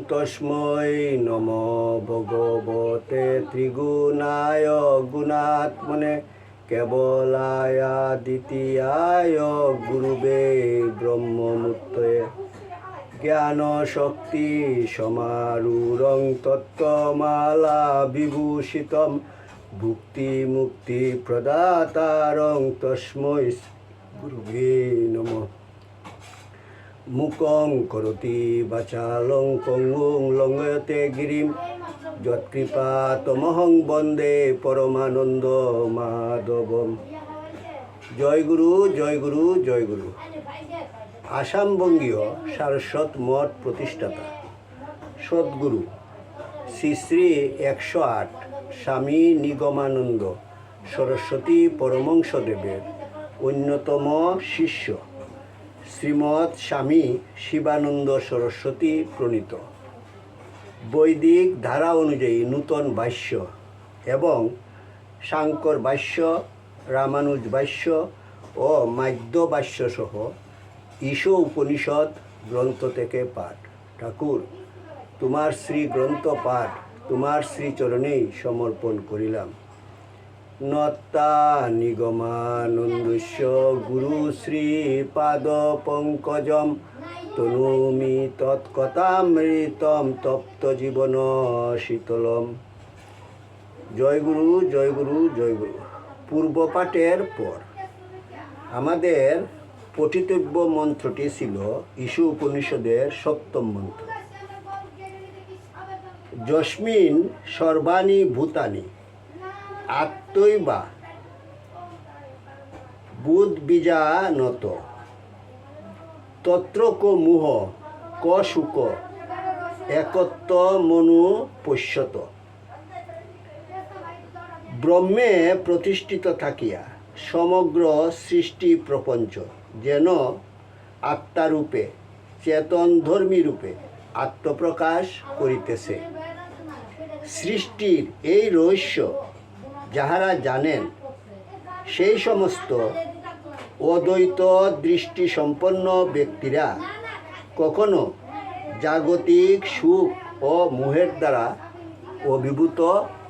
তস্মৈ নমো ভগবতে ত্রিগুণায় গুণাত্মনে কেবলায় দ্বিতীয়ায় গুরুবে ব্রহ্মমূর্তয়ে জ্ঞান শক্তি সমারূঢ়ং তত্ত্বমালা বিভূষিতম ভুক্তি মুক্তি প্রদাতারং তস্মৈ গুরুবে নমঃ। মুকং করোতি বাচালং পঙ্গুং লঙ্ঘয়তে গিরিম যৎকৃপা তমহং বন্দে পরমানন্দ মাধবম। জয় গুরু, জয় গুরু, জয় গুরু। আসামবঙ্গীয় সারস্বত মঠ প্রতিষ্ঠাতা সদ্গুরু শ্রী শ্রী 108 স্বামী নিগমানন্দ সরস্বতী পরমহংসদেবের অন্যতম শিষ্য শ্রীমৎ স্বামী শিবানন্দ সরস্বতী প্রণীত বৈদিক ধারা অনুযায়ী নূতন ভাষ্য এবং শাঙ্কর ভাষ্য, রামানুজ ভাষ্য ও মাধ্য ভাষ্য সহ ঈশ উপনিষদ গ্রন্থ থেকে পাঠ। ঠাকুর, তোমার শ্রী গ্রন্থ পাঠ তোমার শ্রীচরণেই সমর্পণ করিলাম। নত্তা নিগমানন্দস্য গুরু শ্রী পাদ পঙ্কজম তনুমি তৎকথামৃতম তপ্ত জীবন শীতলম। জয় গুরু, জয় গুরু, জয় গুরু। পূর্বপাঠের পর আমাদের পঠিতব্য মন্ত্রটি ছিল ঈশ উপনিষদের 7ম মন্ত্র। যস্মিন সর্বাণি ভূতানি আত্মৈবা বুদ্বীজানত তত্র কো মুহ ক শুক একত্ব মনু পশ্যত। ব্রহ্মে প্রতিষ্ঠিত থাকিয়া সমগ্র সৃষ্টি প্রপঞ্চ যেন আত্মারূপে চেতনধর্মী রূপে আত্মপ্রকাশ করিতেছে। সৃষ্টির এই রহস্য যাহারা জানেন সেই সমস্ত অদ্বৈত দৃষ্টি সম্পন্ন ব্যক্তিরা কখনো জাগতিক সুখ ও মোহের দ্বারা অভিভূত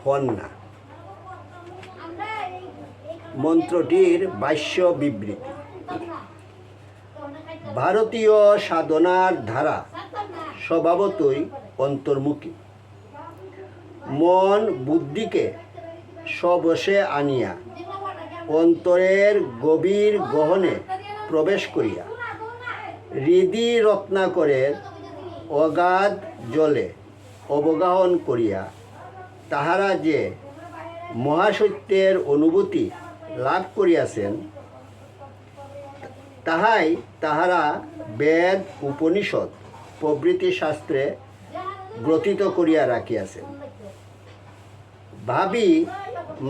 হন না। মন্ত্রটির ভাষ্য বিবৃতি। ভারতীয় সাধনার ধারা স্বভাবতই অন্তর্মুখী। মন বুদ্ধিকে স্ববশে আনিয়া অন্তরের গভীর গহনে প্রবেশ করিয়া হৃদি রত্নাকরের অগাধ জলে অবগাহন করিয়া তাহারা যে মহাসত্যের অনুভূতি লাভ করিয়াছেন তাহাই তাহারা বেদ উপনিষদ প্রভৃতি শাস্ত্রে গ্রথিত করিয়া রাখিয়াছেন। ভাবি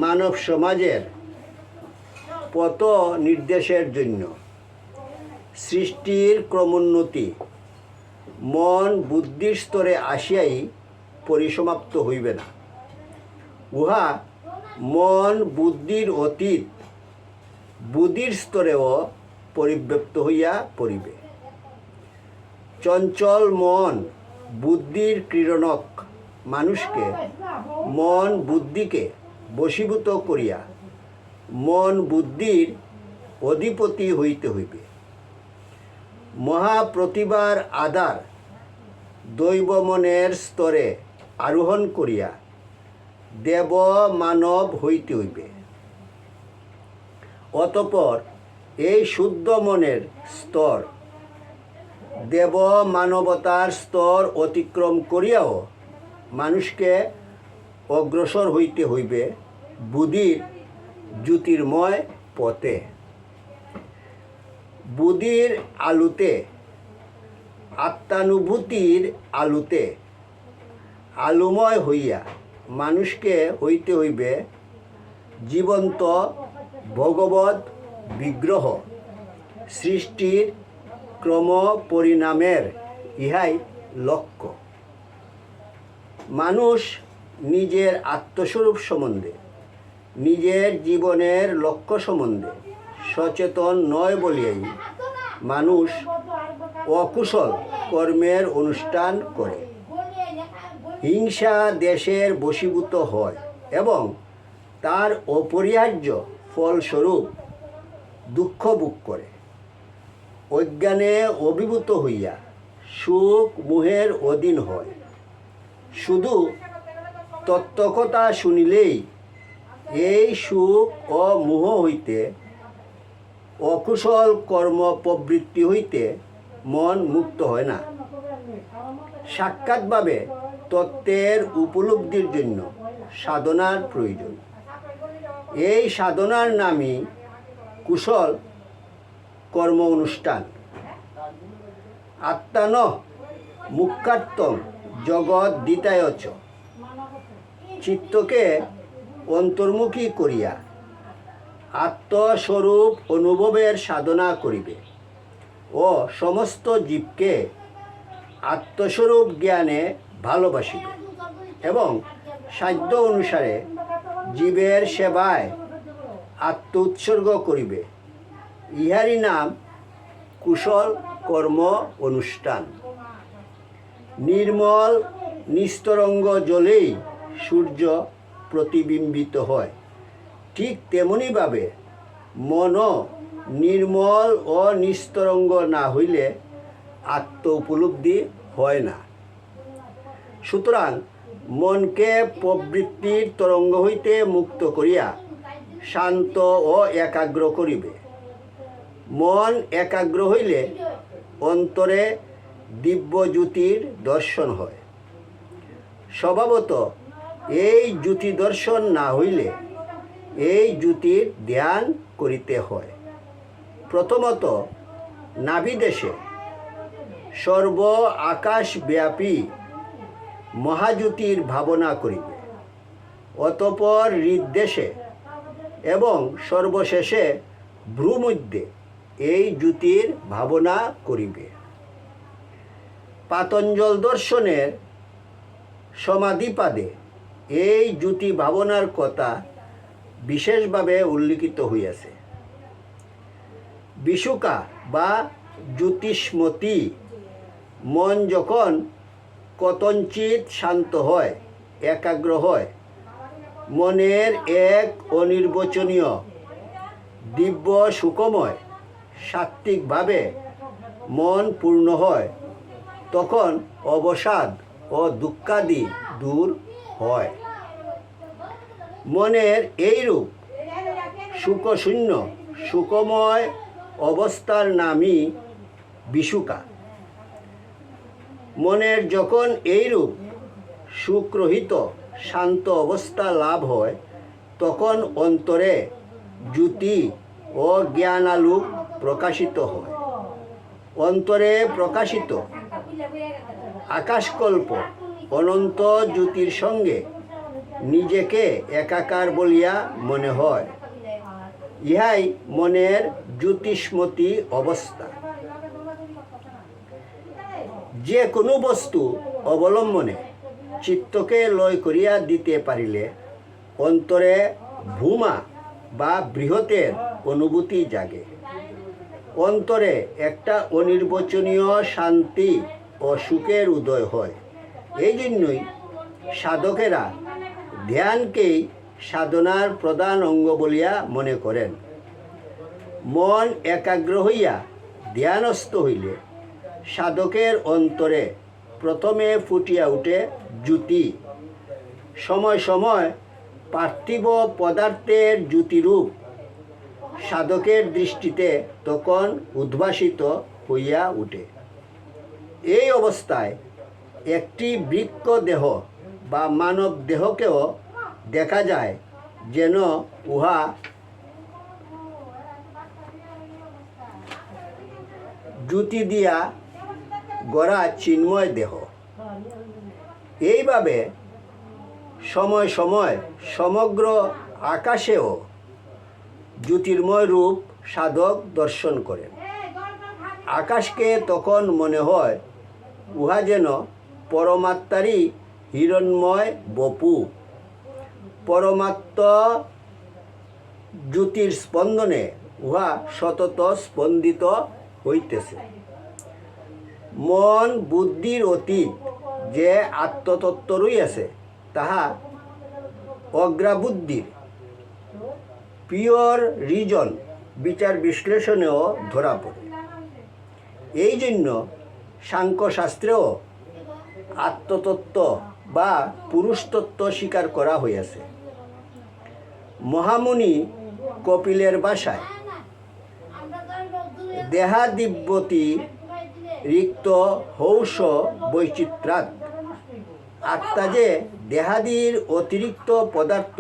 মানব সমাজের পথ নির্দেশের জন্য সৃষ্টির ক্রমোন্নতি মন বুদ্ধির স্তরে আসিয়াই পরিসমাপ্ত হইবে না। উহা মন বুদ্ধির অতীত বুদ্ধির স্তরেও পরিব্যাপ্ত হইয়া পড়িবে। চঞ্চল মন বুদ্ধির ক্রীড়নক মানুষকে মন বুদ্ধিকে বশীভূত করিয়া মন বুদ্ধির অধিপতি হইতে হইবে। মহাপ্রতিভার আধার দৈব মনের স্তরে আরোহণ করিয়া দেব মানব হইতে হইবে। অতঃপর এই শুদ্ধ মনের স্তর দেব মানবতার স্তর অতিক্রম করিয়াও মানুষকে অগ্রসর হইতে হইবে বুদ্ধির জ্যোতির্ময় পথে। বুদ্ধির আলোতে আত্মানুভূতির আলোতে আলোময় হইয়া মানুষকে হইতে হইবে জীবন্ত ভগবৎ বিগ্রহ। সৃষ্টির ক্রম পরিণামের ইহাই লক্ষ্য। মানুষ নিজের আত্মস্বরূপ সম্বন্ধে নিজের জীবনের লক্ষ্য সম্বন্ধে সচেতন নয় বলিয়াই মানুষ অকুশল কর্মের অনুষ্ঠান করে। হিংসা দেশের বশীভূত হয় এবং তার অপরিহার্য ফলস্বরূপ দুঃখ ভোগ করে। অজ্ঞানে অভিভূত হইয়া সুখ মোহের অধীন হয়। শুধু তত্ত্বকথা শুনিলেই এই সুখ ও মোহ হইতে, অকুশল কর্ম প্রবৃত্তি হইতে মন মুক্ত হয় না। সাক্ষাৎভাবে তত্ত্বের উপলব্ধির জন্য সাধনার প্রয়োজন। এই সাধনার নামই কুশল কর্ম অনুষ্ঠান। আত্মান মুখ্যার্থং জগৎ দ্বিতায় চ। চিত্তকে অন্তর্মুখী করিয়া আত্মস্বরূপ অনুভবের সাধনা করিবে ও সমস্ত জীবকে আত্মস্বরূপ জ্ঞানে ভালোবাসিবে এবং সাধ্য অনুসারে জীবের সেবায় আত্ম উৎসর্গ করিবে। ইহারই নাম কুশল কর্ম অনুষ্ঠান। নির্মল নিস্তরঙ্গ জলেই সূর্য প্রতিবিম্বিত হয়, ঠিক তেমনিভাবে মনও নির্মল ও নিস্তরঙ্গ না হইলে আত্ম উপলব্ধি হয় না। সুতরাং মনকে প্রবৃত্তির তরঙ্গ হইতে মুক্ত করিয়া শান্ত ও একাগ্র করিবে। মন একাগ্র হইলে অন্তরে দিব্য জ্যোতির দর্শন হয়। স্বভাবত এই জ্যোতি দর্শন না হইলে এই জ্যোতির ধ্যান করিতে হয়। প্রথমত নাভিদেশে সর্ব আকাশব্যাপী মহাজ্যোতির ভাবনা করিবে, অতঃপর হৃদ্দেশে এবং সর্বশেষে ভ্রূমধ্যে এই জ্যোতির ভাবনা করিবে। পাতঞ্জল দর্শনের সমাধিপাদে এই জ্যোতি ভাবনার কথা বিশেষভাবে উল্লিখিত হইয়াছে। বিশুকা বা জ্যোতিষ্মতী মন যখন কতঞ্চিত শান্ত হয়, একাগ্র হয়, মনের এক অনির্বচনীয় দিব্য সুখময় সাত্ত্বিকভাবে মন পূর্ণ হয়, তখন অবসাদ ও দুঃখাদি দূর হয়। মনের এইরূপ সুখশূন্য সুখময় অবস্থার নামই বিশুকা। মনের যখন এইরূপ সুখরহিত শান্ত অবস্থা লাভ হয়, তখন অন্তরে জ্যোতি ও জ্ঞানালোক প্রকাশিত হয়। অন্তরে প্রকাশিত আকাশকল্প অনন্ত জ্যোতির সঙ্গে নিজেকে একাকার বলিয়া মনে হয়। ইহাই মনের জ্যোতিষ্মতী অবস্থা। যে কোনো বস্তু অবলম্বনে চিত্তকে লয় করিয়া দিতে পারিলে অন্তরে ভূমা বা বৃহতের অনুভূতি জাগে। অন্তরে একটা অনির্বচনীয় শান্তি ও সুখের উদয় হয়। এই জন্যই সাধকেরা ধ্যানকেই সাধনার প্রধান অঙ্গ বলিয়া মনে করেন। মন একাগ্র হইয়া ধ্যানস্থ হইলে সাধকের অন্তরে প্রথমে ফুটিয়া উঠে জ্যোতি। সময় সময় পার্থিব পদার্থের জ্যোতিরূপ সাধকের দৃষ্টিতে তখন উদ্ভাসিত হইয়া উঠে। এই অবস্থায় একটি বৃক্ষ দেহ বা মানব দেহকেও দেখা যায় যেন উহা জ্যোতি দিয়া গড়া চিন্ময় দেহ। এইভাবে সময় সময় সমগ্র আকাশেও জ্যোতির্ময় রূপ সাধক দর্শন করেন। আকাশকে তখন মনে হয় উহা যেন পরমাত্মারই হিরণ্ময় বপু। পরমাত্ম জ্যোতির স্পন্দনে উহা সতত স্পন্দিত হইতেছে। মন বুদ্ধির অতীত যে আত্মতত্ত্ব রইয়াছে তাহা অগ্রাবুদ্ধির পিওর রিজন বিচার বিশ্লেষণেও ধরা পড়ে। এই জন্য সাংখ্যশাস্ত্রেও আত্মতত্ত্ব বা পুরুষতত্ত্ব স্বীকার করা হইয়াছে। মহামুনি কপিলের ভাষায় দেহাদিব্যতি রিক্ত হৌষ বৈচিত্রাৎ, আত্মা যে দেহাদির অতিরিক্ত পদার্থ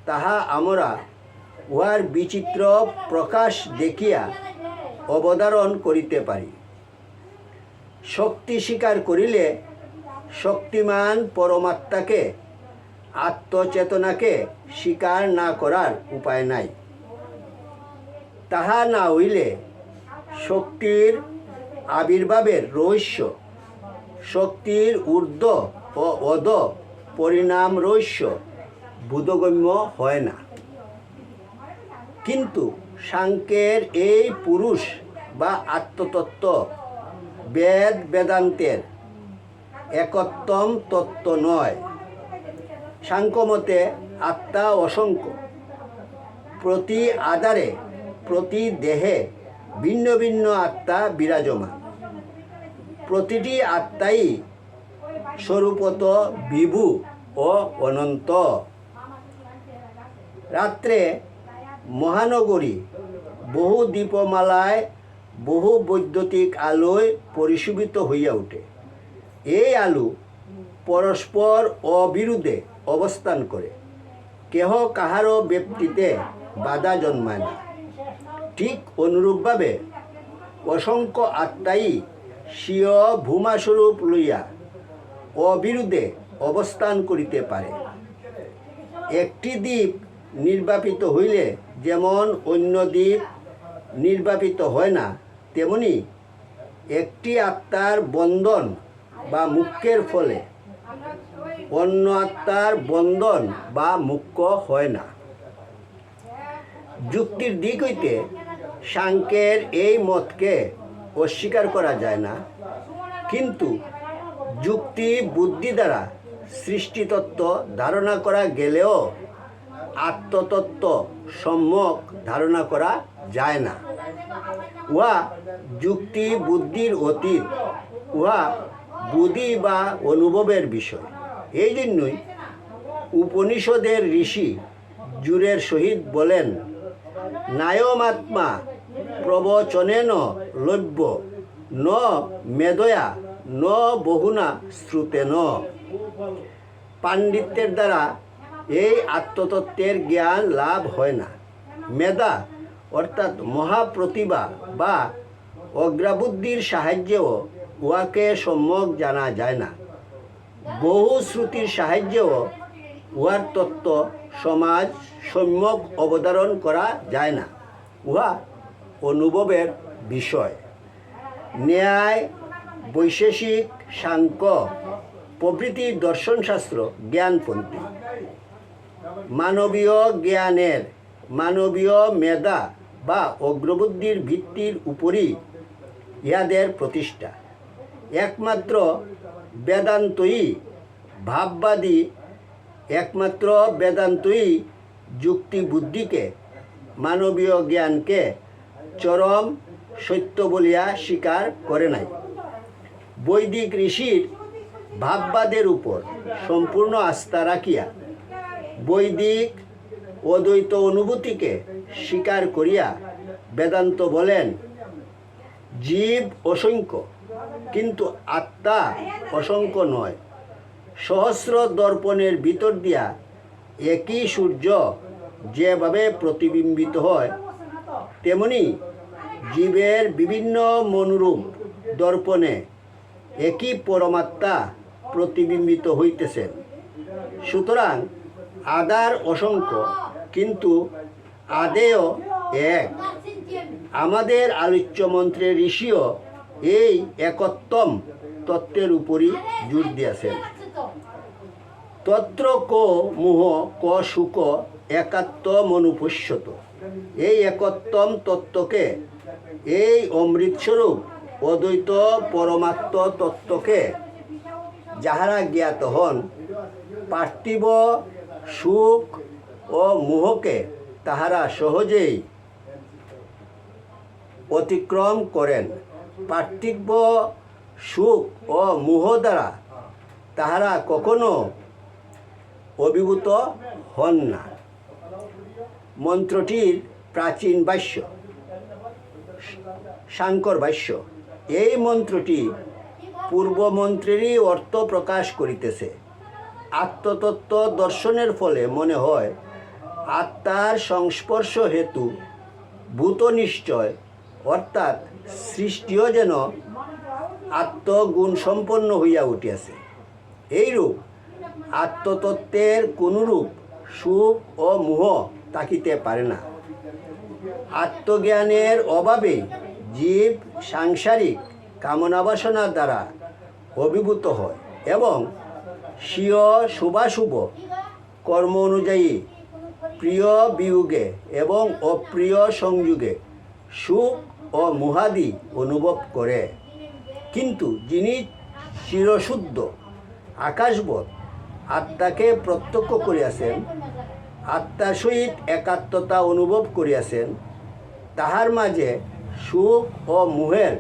তাহা আমরা উহার বিচিত্র প্রকাশ দেখিয়া অবধারণ করিতে পারি। শক্তি স্বীকার করিলে শক্তিমান পরমাত্মাকে আত্মচেতনাকে স্বীকার না করার উপায় নাই। তাহা না হইলে শক্তির আবির্ভাবের রহস্য, শক্তির ঊর্ধ্ব ও অধ পরিণাম রহস্য বোধগম্য হয় না। কিন্তু সাংখ্যের এই পুরুষ বা আত্মতত্ত্ব বেদ বেদান্তের একত্তম তত্ত্ব নয়। সাংখ্যমতে আত্মা অসংখ্য, প্রতি আধারে প্রতি দেহে ভিন্ন ভিন্ন আত্মা বিরাজমান। প্রতিটি আত্মাই স্বরূপত বিভু ও অনন্ত। রাত্রে মহানগরী বহু দীপমালায় বহু বৈদ্যুতিক আলোয় পরিশোভিত হইয়া ওঠে। এই আলো পরস্পর অবিরোধে অবস্থান করে, কেহ কাহারও ব্যক্তিতে বাধা জন্মায় না। ঠিক অনুরূপভাবে অসংখ্য আত্মাই স্বীয় ভূমাস্বরূপ লইয়া অবিরোধে অবস্থান করিতে পারে। একটি দ্বীপ নির্বাপিত হইলে যেমন অন্য দ্বীপ নির্বাপিত হয় না, তেমনি একটি আত্মার বন্ধন বা মুক্তের ফলে অন্য আত্মার বন্ধন বা মুক্ত হয় না। যুক্তির দিক হইতে সাংখ্যের এই মতকে অস্বীকার করা যায় না, কিন্তু যুক্তি বুদ্ধি দ্বারা সৃষ্টিতত্ত্ব ধারণা করা গেলেও আত্মতত্ত্ব সম্যক ধারণা করা যায় না। উহা যুক্তি বুদ্ধির অতীত, উহা বুদ্ধি বা অনুভবের বিষয়। এই জন্যই উপনিষদের ঋষি জোরের সহিত বলেন, নায়মাত্মা প্রবচনেন লভ্য ন মেধয়া ন বহুনা শ্রুতেন। পাণ্ডিত্যের দ্বারা এই আত্মতত্ত্বের জ্ঞান লাভ হয় না। মেধা অর্থাৎ মহাপ্রতিভা বা অগ্রাবুদ্ধির সাহায্যেও উহাকে সম্যক জানা যায় না। বহু শ্রুতির সাহায্যেও উহার তত্ত্ব সমাজ সম্যক অবধারণ করা যায় না। উহা অনুভবের বিষয়। ন্যায়, বৈশেষিক, সাংখ্য প্রভৃতি দর্শনশাস্ত্র জ্ঞানপন্থী। মানবীয় জ্ঞানের মানবীয় মেধা বা অগ্রবুদ্ধির ভিত্তির উপরই ইহাদের প্রতিষ্ঠা। একমাত্র বেদান্তই ভাববাদী, একমাত্র বেদান্তই যুক্তি বুদ্ধিকে, মানবীয় জ্ঞানকে চরম সত্য বলিয়া স্বীকার করে নাই। বৈদিক ঋষির ভাববাদের উপর সম্পূর্ণ আস্থা রাখিয়া বৈদিক অদ্বৈত অনুভূতিকে স্বীকার করিয়া বেদান্ত বলেন, জীব অসংখ্য কিন্তু আত্মা অসংখ্য নয়। সহস্র দর্পণের ভিতর দিয়া একই সূর্য যেভাবে প্রতিবিম্বিত হয়, তেমনি জীবের বিভিন্ন মনোরূপ দর্পণে একই পরমাত্মা প্রতিবিম্বিত হইতেছেন। সুতরাং আদার অসংখ্য কিন্তু আদেয় এক। আমাদের আলোচ্য মন্ত্রের ঋষিও এই একত্তম তত্ত্বের উপরই জোর দিয়েছেন। তত্র কো মোহ ক সুখ একাত্মমনুপশ্যত। এই একত্তম তত্ত্বকে, এই অমৃতস্বরূপ অদ্বৈত পরমাত্ম তত্ত্বকে যাহারা জ্ঞাত হন, পার্থিব সুখ ও মোহকে তাহারা সহজেই অতিক্রম করেন। পার্থিব সুখ ও মোহ দ্বারা তাহারা কখনো অভিভূত হন না। মন্ত্রটির প্রাচীন ভাষ্য, শাঙ্কর ভাষ্য। এই মন্ত্রটি পূর্ব মন্ত্রেরই অর্থ প্রকাশ করিতেছে। আত্মতত্ত্ব দর্শনের ফলে মনে হয় আত্মার সংস্পর্শ হেতু ভূত নিশ্চয়, অর্থাৎ সৃষ্টিও যেন আত্মগুণসম্পন্ন হইয়া উঠিয়াছে। এইরূপ আত্মতত্ত্বের কোনরূপ সুখ ও মোহ থাকিতে পারে না। আত্মজ্ঞানের অভাবে জীব সাংসারিক কামনা-বাসনা দ্বারা অভিভূত হয় এবং স্বীয় শুভাশুভ কর্ম অনুযায়ী প্রিয় বিয়োগে এবং অপ্রিয় সংযোগে সুখ ও মোহাদি অনুভব করে। কিন্তু যিনি চিরশুদ্ধ আকাশবৎ আত্মাকে প্রত্যক্ষ করিয়াছেন, আত্মার সহিত একাত্মতা অনুভব করিয়াছেন, তাহার মাঝে সুখ ও মোহের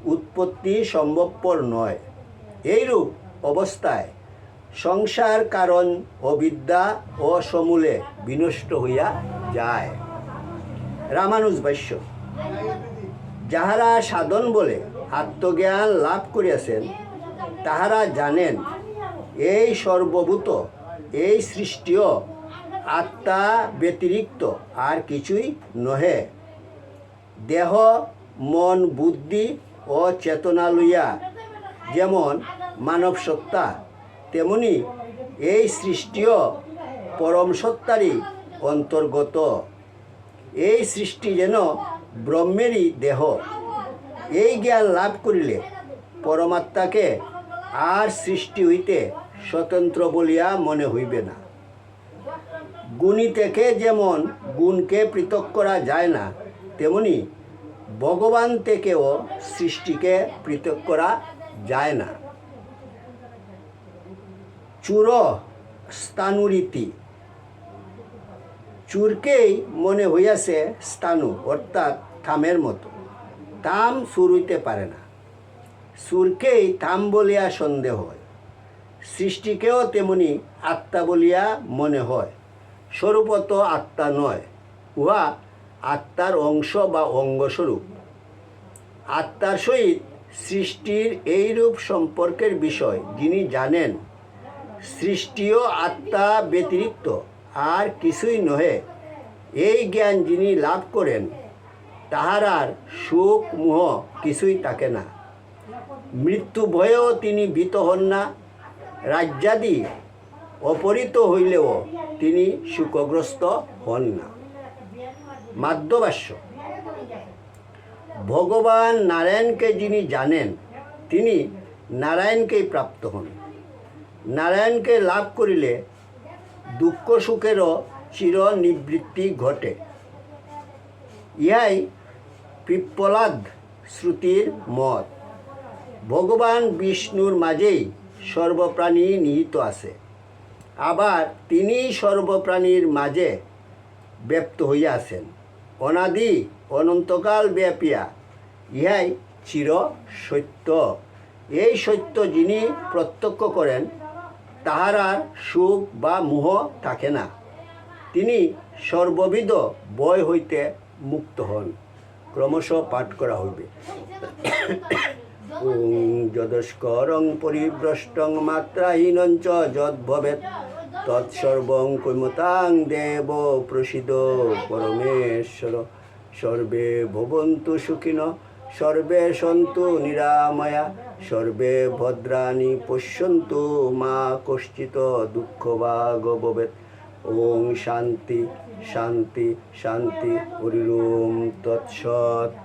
উৎপত্তি সম্ভবপর নয়। এইরূপ অবস্থায় সংসার কারণ অবিদ্যা ও সমূলে বিনষ্ট হইয়া যায়। রামানুজ ভাষ্য। যাহারা সাধন বলে আত্মজ্ঞান লাভ করিয়াছেন, তাহারা জানেন এই সর্বভূত, এই সৃষ্টিও আত্মা ব্যতিরিক্ত আর কিছুই নহে। দেহ, মন, বুদ্ধি ও চেতনা লইয়া যেমন মানব সত্তা, তেমনি এই সৃষ্টিও পরম সত্তারই অন্তর্গত। এই সৃষ্টি যেন ব্রহ্মেরই দেহ। এই জ্ঞান লাভ করিলে পরমাত্মাকে আর সৃষ্টি হইতে স্বতন্ত্র বলিয়া মনে হইবে না। গুণী থেকে যেমন গুণকে পৃথক করা যায় না, তেমনি ভগবান থেকেও সৃষ্টিকে পৃথক করা যায় না। চূর স্থানুরীতি। চূরকেই মনে হইয়াছে স্থাণু, অর্থাৎ থামের মতো। থাম চূর হইতে পারে না। চূরকেই থাম বলিয়া সন্দেহ হয়। সৃষ্টিকেও তেমনি আত্মা বলিয়া মনে হয়। স্বরূপত আত্মা নয়, উহা আত্মার অংশ বা অঙ্গস্বরূপ। আত্মার সহিত সৃষ্টির এইরূপ সম্পর্কের বিষয় যিনি জানেন, সৃষ্টিও আত্মা ব্যতিরিক্ত আর কিছুই নহে, এই জ্ঞান যিনি লাভ করেন, তাহার আর সুখ মোহ কিছুই থাকে না। মৃত্যু ভয়েও তিনি ভীত হন না। রাজ্যাদি অপহৃত হইলেও তিনি শোকগ্রস্ত হন না। মাধ্যভাষ্য। ভগবান নারায়ণকে যিনি জানেন, তিনি নারায়ণকেই প্রাপ্ত হন। নারায়ণকে লাভ করিলে দুঃখ সুখেরও চির নিবৃত্তি ঘটে। ইহাই পিপ্পলাদ শ্রুতির মত। ভগবান বিষ্ণুর মাঝেই সর্বপ্রাণী নিহিত আছে, আবার তিনি সর্বপ্রাণীর মাঝে ব্যপ্ত হইয়া আছেন। অনাদি অনন্তকাল ব্যাপিয়া ইহাই চির সত্য। এই সত্য যিনি প্রত্যক্ষ করেন, তাহার আর সুখ বা মোহ থাকে না। তিনি সর্ববিধ ভয় হইতে মুক্ত হন। ক্রমশ পাঠ করা হইবে। ওং যদস্করং পরিভ্রষ্টং মাত্রাহীনং চ যদ্ভবেৎ তৎসর্বং কৈমতাং দেব প্রসীদ পরমেশ্বর। সর্বে ভবন্তু সুখিনঃ, সর্বে সন্তু নিরাময়া, সর্বে ভদ্রাণি পশ্যন্তু, মা কশ্চিৎ দুঃখভাগ ভবেৎ। ওং শান্তি শান্তি শান্তি। হরি ওম তৎসৎ।